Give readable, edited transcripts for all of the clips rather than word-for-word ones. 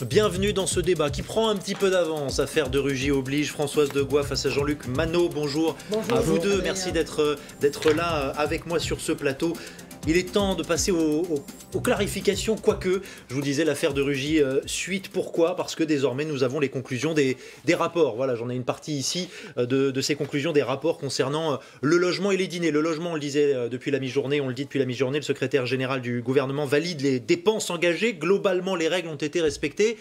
Bienvenue dans ce débat qui prend un petit peu d'avance. Affaire de Rugy oblige, Françoise Degois face à Jean-Luc Manot. Bonjour, à vous deux, merci d'être là avec moi sur ce plateau. Il est temps de passer aux clarifications, quoique, je vous disais, l'affaire de Rugy suite. Pourquoi ? Parce que désormais, nous avons les conclusions des rapports. Voilà, j'en ai une partie ici de ces conclusions des rapports concernant le logement et les dîners. Le logement, on le disait depuis la mi-journée, le secrétaire général du gouvernement valide les dépenses engagées. Globalement, les règles ont été respectées.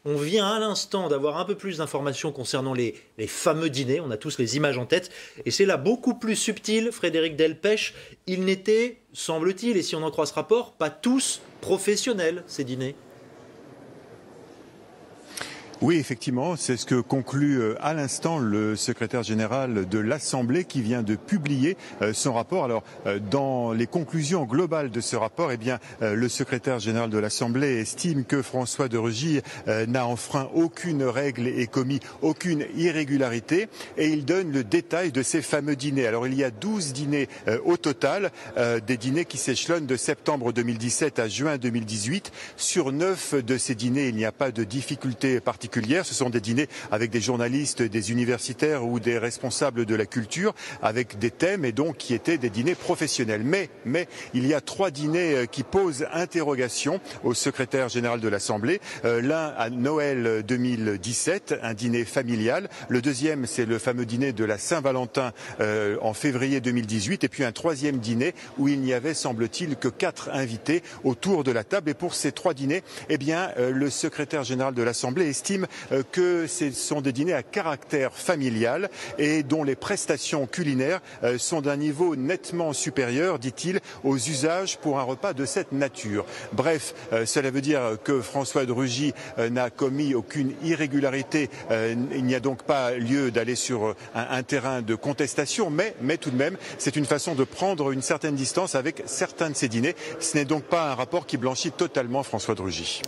On vient à l'instant d'avoir un peu plus d'informations concernant les fameux dîners. On a tous les images en tête. Et c'est là beaucoup plus subtil, Frédéric Delpech. Ils n'étaient, semble-t-il, et si on en croit ce rapport, pas tous professionnels, ces dîners. Oui, effectivement, c'est ce que conclut à l'instant le secrétaire général de l'Assemblée qui vient de publier son rapport. Alors, dans les conclusions globales de ce rapport, le secrétaire général de l'Assemblée estime que François de Rugy n'a enfreint aucune règle et commis aucune irrégularité, et il donne le détail de ces fameux dîners. Alors, il y a 12 dîners au total, des dîners qui s'échelonnent de septembre 2017 à juin 2018. Sur 9 de ces dîners, il n'y a pas de difficulté particulière. Ce sont des dîners avec des journalistes, des universitaires ou des responsables de la culture, avec des thèmes et donc qui étaient des dîners professionnels. Mais il y a 3 dîners qui posent interrogation au secrétaire général de l'Assemblée. L'un à Noël 2017, un dîner familial. Le deuxième, c'est le fameux dîner de la Saint-Valentin en février 2018. Et puis un troisième dîner où il n'y avait, semble-t-il, que 4 invités autour de la table. Et pour ces 3 dîners, le secrétaire général de l'Assemblée estime que ce sont des dîners à caractère familial et dont les prestations culinaires sont d'un niveau nettement supérieur, dit-il, aux usages pour un repas de cette nature. Bref, cela veut dire que François de Rugy n'a commis aucune irrégularité. Il n'y a donc pas lieu d'aller sur un terrain de contestation, mais tout de même, c'est une façon de prendre une certaine distance avec certains de ces dîners. Ce n'est donc pas un rapport qui blanchit totalement François de Rugy.